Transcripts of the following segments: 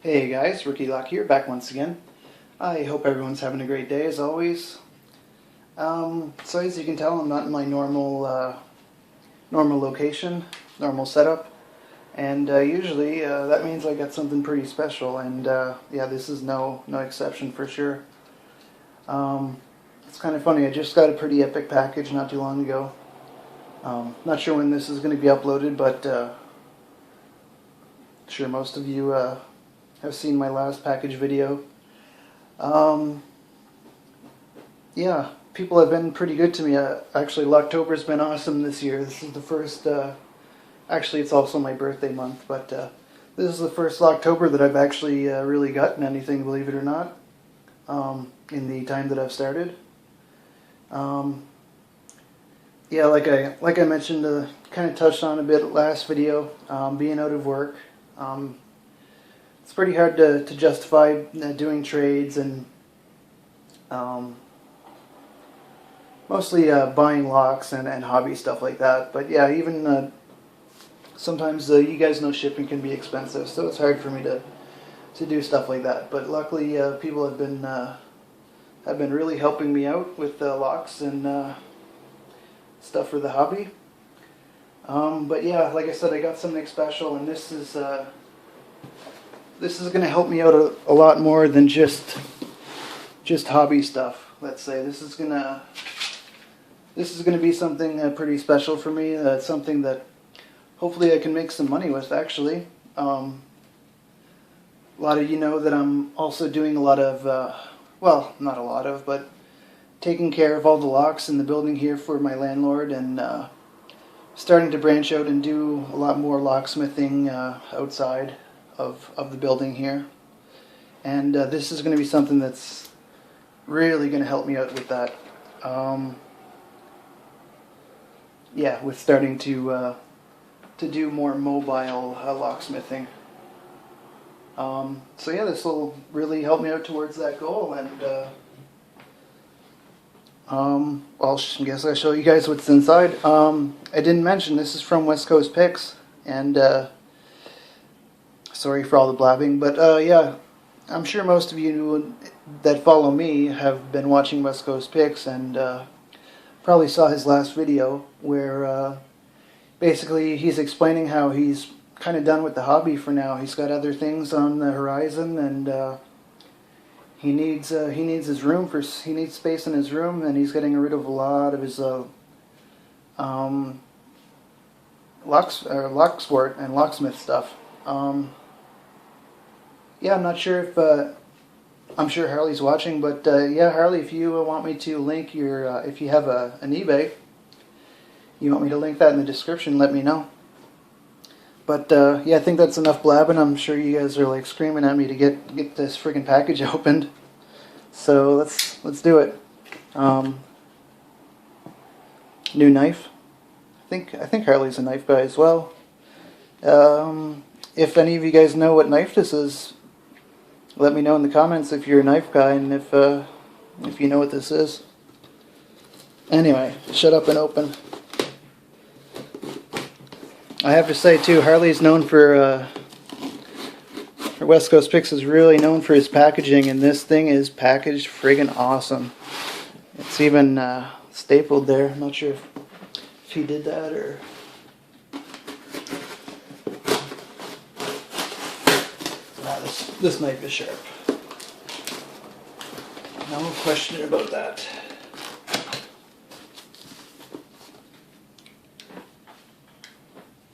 Hey guys, Rookie Lock here, back once again. I hope everyone's having a great day as always. So as you can tell, I'm not in my normal location, normal setup, and usually that means I got something pretty special, and yeah, this is no exception for sure. It's kind of funny. I just got a pretty epic package not too long ago. Not sure when this is going to be uploaded, but sure most of you have seen my last package video. Yeah, people have been pretty good to me. Actually, Locktober's been awesome this year. This is the first, actually it's also my birthday month, but this is the first Locktober that I've actually really gotten anything, believe it or not, in the time that I've started. Yeah, like I mentioned, kind of touched on a bit last video, being out of work. It's pretty hard to justify doing trades and mostly buying locks and hobby stuff like that. But yeah, even sometimes you guys know shipping can be expensive, so it's hard for me to do stuff like that. But luckily, people have been really helping me out with locks and stuff for the hobby. But yeah, like I said, I got something special, and this is going to help me out a lot more than just hobby stuff. Let's say this is going to be something pretty special for me. Something that hopefully I can make some money with. Actually, a lot of you know that I'm also doing a lot of, well, not a lot of, but taking care of all the locks in the building here for my landlord, and starting to branch out and do a lot more locksmithing outside of the building here. And this is going to be something that's really going to help me out with that. Yeah, with starting to do more mobile locksmithing. So yeah, this will really help me out towards that goal. And I guess I'll show you guys what's inside. I didn't mention this is from WestCoastpicks, and sorry for all the blabbing, but yeah, I'm sure most of you that follow me have been watching WestCoastpicks and probably saw his last video where basically he's explaining how he's kind of done with the hobby for now. He's got other things on the horizon, and he needs his room he needs space in his room, and he's getting rid of a lot of his locksport and locksmith stuff. Yeah, I'm not sure if I'm sure Harley's watching, but yeah, Harley, if you want me to link your if you have an eBay, you want me to link that in the description, let me know. But yeah, I think that's enough blabbing. I'm sure you guys are like screaming at me to get this friggin' package opened. So let's do it. New knife. I think Harley's a knife guy as well. If any of you guys know what knife this is, let me know in the comments if you're a knife guy and if you know what this is. Anyway, shut up and open. I have to say too, Harley's known for WestCoastpicks is really known for his packaging, and this thing is packaged friggin' awesome. It's even stapled there. I'm not sure if he did that or. This knife is sharp. No question about that.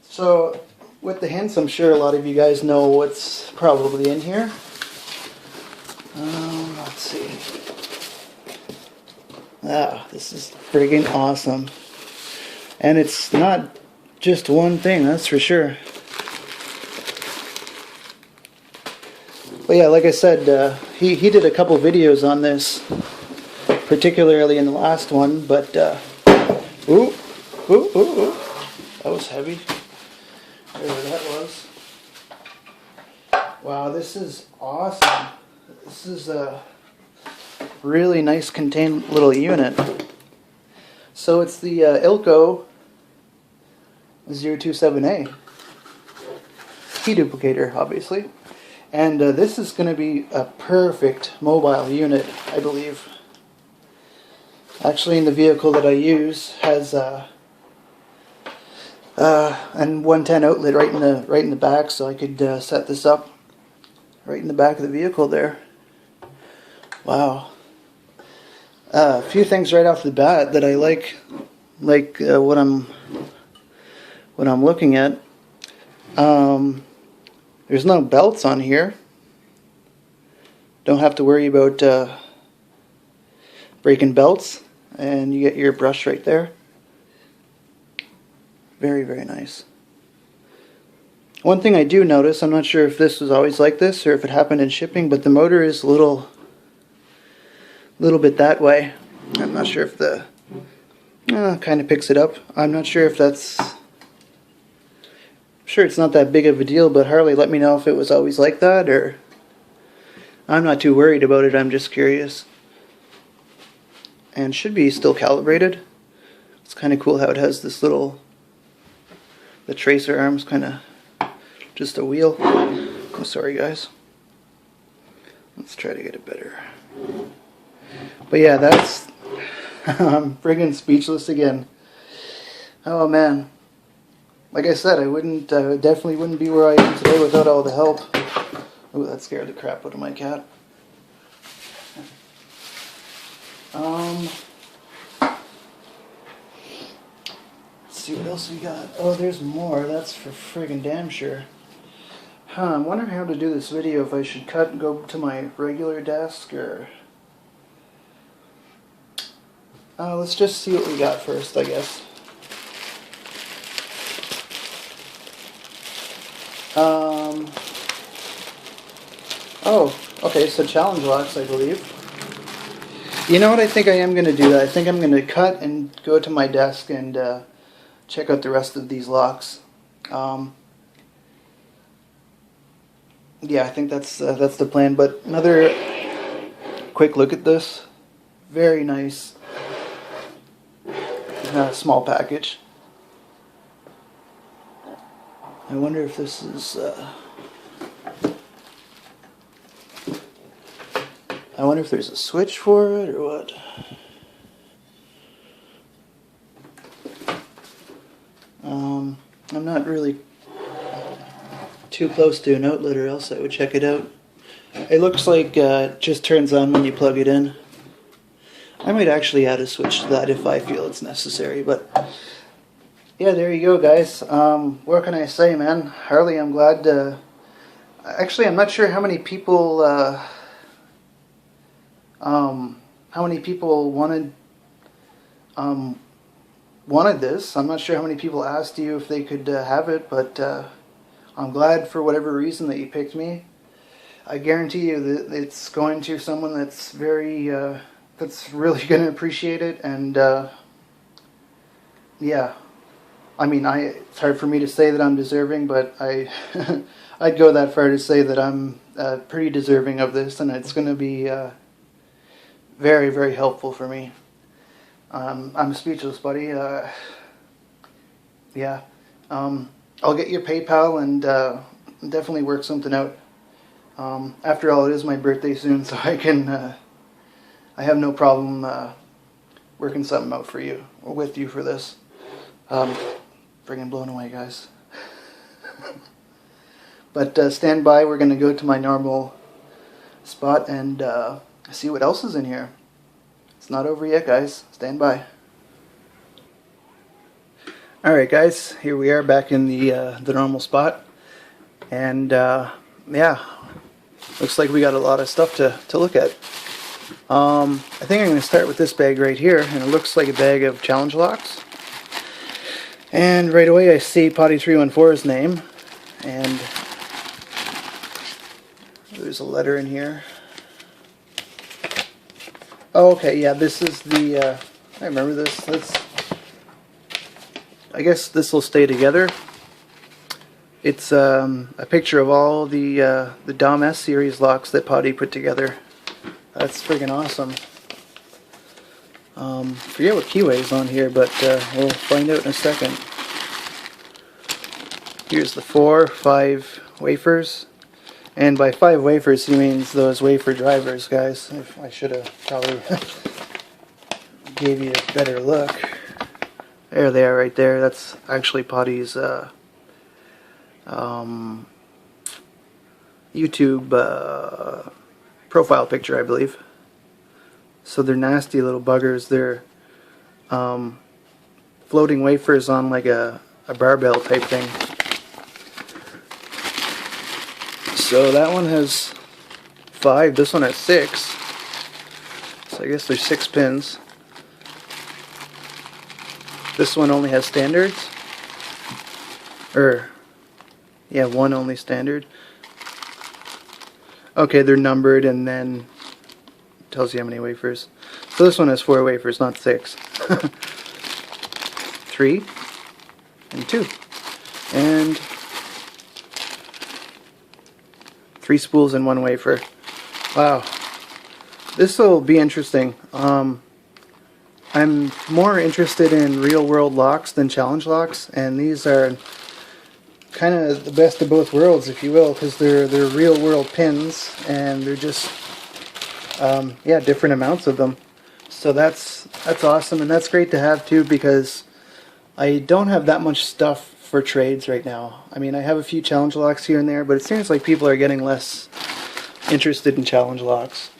So, with the hints, I'm sure a lot of you guys know what's probably in here. Let's see. Ah, this is friggin' awesome. And it's not just one thing, that's for sure. But yeah, like I said, he did a couple videos on this, particularly in the last one, but, ooh, that was heavy. Whatever that was. Wow, this is awesome. This is a really nice contained little unit. So it's the Ilco 027A. Key duplicator, obviously. And this is going to be a perfect mobile unit, I believe. Actually, in the vehicle that I use has an 110 outlet right in the back, so I could set this up right in the back of the vehicle there. Wow. A few things right off the bat that I like what I'm looking at. There's no belts on here. Don't have to worry about breaking belts, and you get your brush right there. Very, very nice. One thing I do notice, I'm not sure if this was always like this or if it happened in shipping, but the motor is a little bit that way. I'm not sure if the kind of picks it up. I'm not sure if that's... Sure, it's not that big of a deal, but Harley, let me know if it was always like that, or... I'm not too worried about it, I'm just curious. And should be still calibrated. It's kind of cool how it has this little... The tracer arm's kind of just a wheel. Oh, sorry guys. Let's try to get it better. But yeah, that's... I'm friggin' speechless again. Oh man. Like I said, I definitely wouldn't be where I am today without all the help. Oh, that scared the crap out of my cat. Let's see what else we got. Oh, there's more. That's for friggin' damn sure. I'm wondering how to do this video, if I should cut and go to my regular desk, or... let's just see what we got first, I guess. Oh, okay, so challenge locks, I believe. You know what, I think I am going to do that. I think I'm going to cut and go to my desk and check out the rest of these locks. Yeah, I think that's the plan. But another quick look at this. Very nice. Small package. I wonder if this is... I wonder if there's a switch for it or what. I'm not really too close to an outlet, or else I would check it out. It looks like it just turns on when you plug it in. I might actually add a switch to that if I feel it's necessary, but yeah, there you go, guys. What can I say, man? Harley, I'm glad to... Actually, I'm not sure how many people wanted this. I'm not sure how many people asked you if they could have it, but I'm glad for whatever reason that you picked me. I guarantee you that it's going to someone that's that's really going to appreciate it, and yeah. I mean, it's hard for me to say that I'm deserving, but I'd go that far to say that I'm pretty deserving of this, and it's going to be very, very helpful for me. I'm speechless, buddy. Yeah. I'll get your PayPal and definitely work something out. After all, it is my birthday soon, so I have no problem working something out for you, or with you for this. Friggin' blown away, guys. But stand by, we're going to go to my normal spot and see what else is in here. It's not over yet, guys. Stand by. Alright, guys, here we are back in the normal spot. And yeah, looks like we got a lot of stuff to look at. I think I'm going to start with this bag right here, and it looks like a bag of challenge locks. And right away I see Potty314's name, and there's a letter in here. Oh, okay, yeah, this is the, I remember this. I guess this will stay together. It's a picture of all the Dom S series locks that Potty put together. That's friggin' awesome. Forget what Keyway's on here, but we'll find out in a second. Here's the 4, 5 wafers. And by 5 wafers, he means those wafer drivers, guys. I should have probably gave you a better look. There they are right there. That's actually Potty's YouTube profile picture, I believe. So they're nasty little buggers. They're floating wafers on like a barbell type thing. So that one has 5, this one has 6. So I guess there's 6 pins. This one only has standards. Yeah, one only standard. Okay, they're numbered and then it tells you how many wafers. So this one has 4 wafers, not 6. 3 and 2. And 3 spools and 1 wafer. Wow. This will be interesting. I'm more interested in real world locks than challenge locks, and these are kind of the best of both worlds, if you will, because they're real world pins and they're just yeah, different amounts of them. So that's awesome, and that's great to have too, because I don't have that much stuff for trades right now. I mean, I have a few challenge locks here and there, but it seems like people are getting less interested in challenge locks.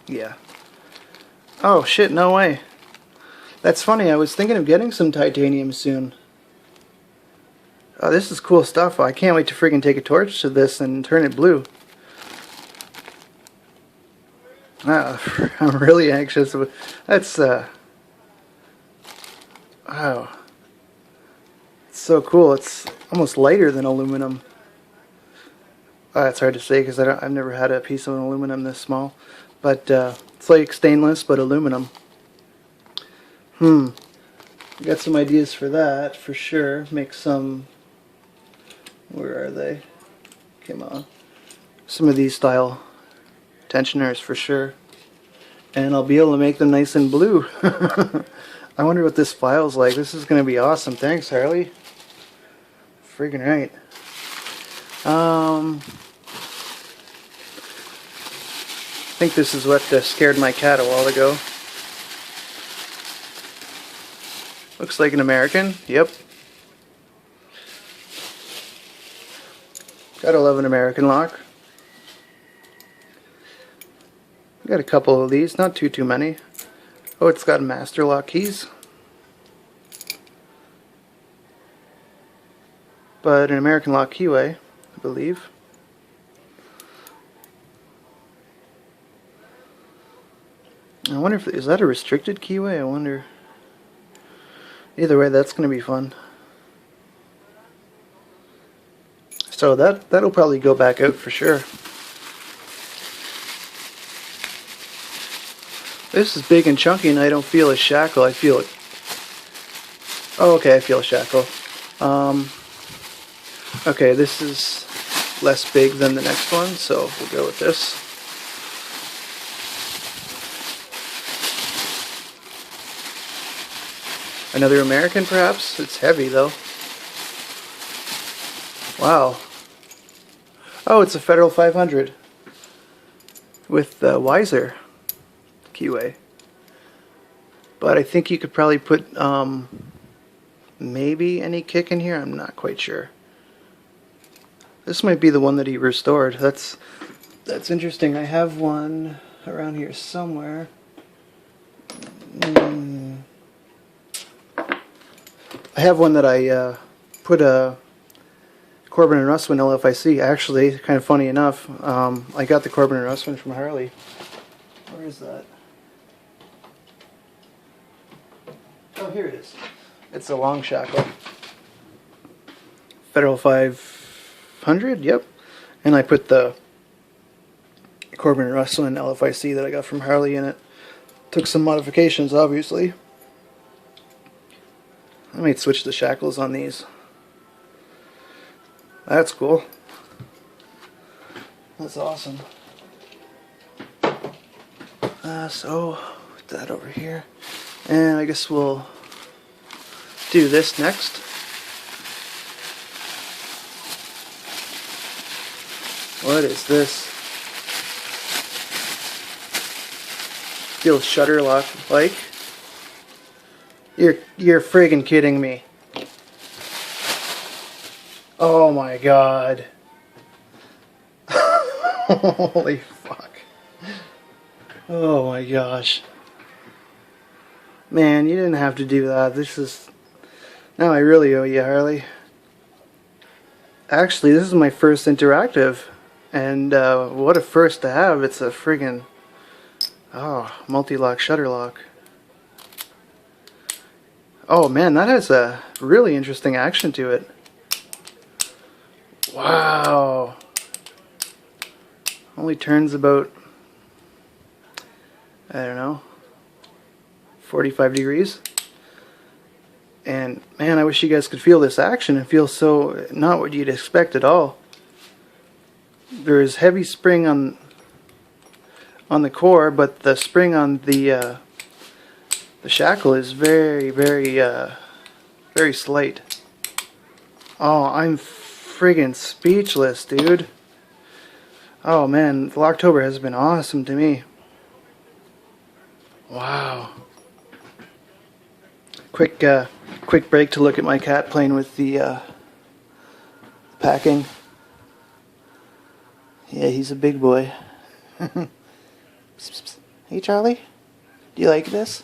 Yeah. Oh shit, no way. That's funny, I was thinking of getting some titanium soon. Oh, this is cool stuff. I can't wait to freaking take a torch to this and turn it blue. I'm really anxious. That's wow. It's so cool. It's almost lighter than aluminum. It's hard to say because I've never had a piece of aluminum this small. But it's like stainless but aluminum. Got some ideas for that for sure. Make some. Where are they? Come on. Some of these style tensioners for sure. And I'll be able to make them nice and blue. I wonder what this file's like. This is going to be awesome. Thanks, Harley. Friggin' right. I think this is what scared my cat a while ago. Looks like an American. Yep. Gotta love an American lock. Got a couple of these, not too many. Oh, it's got master lock keys. But an American lock keyway, I believe. I wonder if, is that a restricted keyway? I wonder. Either way, that's going to be fun. So that'll probably go back out for sure. This is big and chunky, and I don't feel a shackle. I feel it. Oh, okay, I feel a shackle. Okay, this is less big than the next one, so we'll go with this. Another American, perhaps? It's heavy, though. Wow. Oh, it's a Federal 500 with Wiser keyway. But I think you could probably put maybe any kick in here. I'm not quite sure. This might be the one that he restored. That's interesting. I have one around here somewhere. I have one that I put a Corbin and Russwin LFIC. Actually, kind of funny enough, I got the Corbin and Russwin from Harley. Where is that? Oh, here it is. It's a long shackle. Federal 500, yep. And I put the Corbin and Russwin LFIC that I got from Harley in it. Took some modifications, obviously. I might switch the shackles on these. That's cool. That's awesome. So, put that over here. And I guess we'll do this next. What is this? Feels shutter lock like. You're friggin' kidding me. Oh my god. Holy fuck. Oh my gosh. Man, you didn't have to do that. This is... Now I really owe you, Harley. Actually, this is my first interactive. And what a first to have. It's a friggin... Oh, multi-lock, shutter lock. Oh man, that has a really interesting action to it. Wow. Only turns about, I don't know, 45 degrees. And man, I wish you guys could feel this action. It feels so not what you'd expect at all. There's heavy spring on the core, but the spring on the shackle is very, very slight. Oh, I'm friggin' speechless, dude. Oh man, the Locktober has been awesome to me. Wow. Quick break to look at my cat playing with the packing. Yeah, he's a big boy. Hey Charlie, do you like this?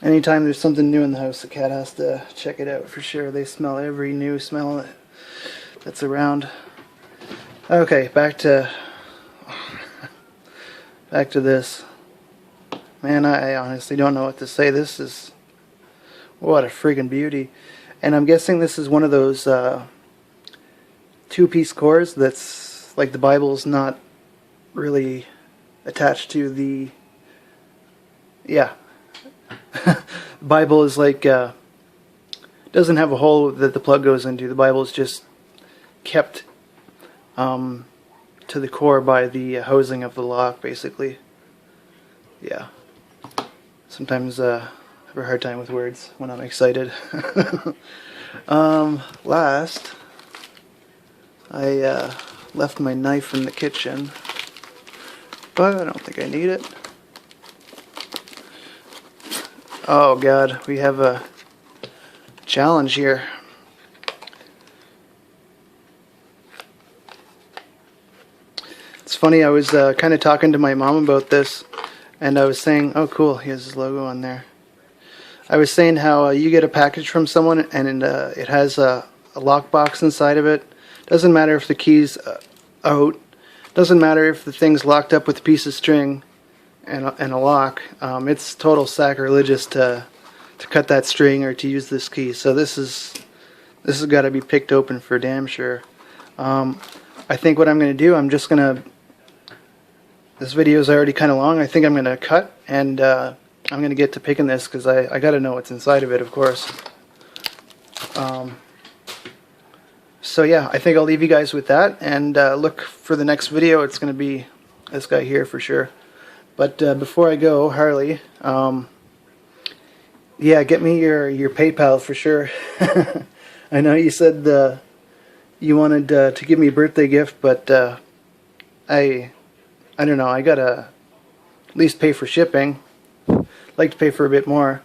Anytime there's something new in the house, the cat has to check it out for sure. They smell every new smell that's around. Okay, back to this. Man, I honestly don't know what to say. This is... What a friggin' beauty. And I'm guessing this is one of those two-piece cores that's like the Bible's not really attached to the... Yeah. Bible is like doesn't have a hole that the plug goes into. The Bible is just kept to the core by the hosing of the lock, basically. Yeah. Sometimes I have a hard time with words when I'm excited. Last, I left my knife in the kitchen, but I don't think I need it. Oh god, we have a challenge here. It's funny, I was kind of talking to my mom about this, and I was saying, oh cool, he has his logo on there. I was saying how you get a package from someone and it has a lockbox inside of it. Doesn't matter if the key's out, doesn't matter if the thing's locked up with a piece of string and a lock. It's total sacrilegious to cut that string or to use this key. So this has got to be picked open for damn sure. I think what I'm going to do, I'm just going to... This video is already kind of long. I think I'm going to cut and I'm going to get to picking this because I got to know what's inside of it, of course. So yeah, I think I'll leave you guys with that and look for the next video. It's going to be this guy here for sure. But before I go, Harley, yeah, get me your PayPal for sure. I know you said you wanted to give me a birthday gift, but I don't know. I gotta at least pay for shipping. Like to pay for a bit more.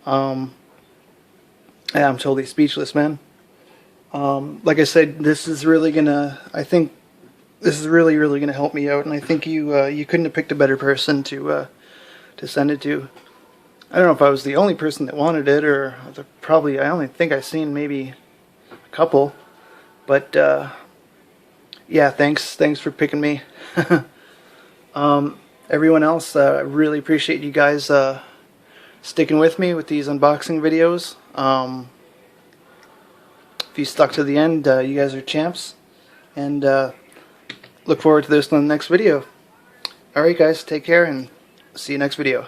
Yeah, I'm totally speechless, man. Like I said, this is really gonna... I think this is really gonna help me out, and I think you couldn't have picked a better person to send it to. I don't know if I was the only person that wanted it, or probably I only think I've seen maybe a couple, but yeah, thanks for picking me. Everyone else, I really appreciate you guys sticking with me with these unboxing videos. If you stuck to the end, you guys are champs, and look forward to this in the next video. Alright guys, take care and see you next video.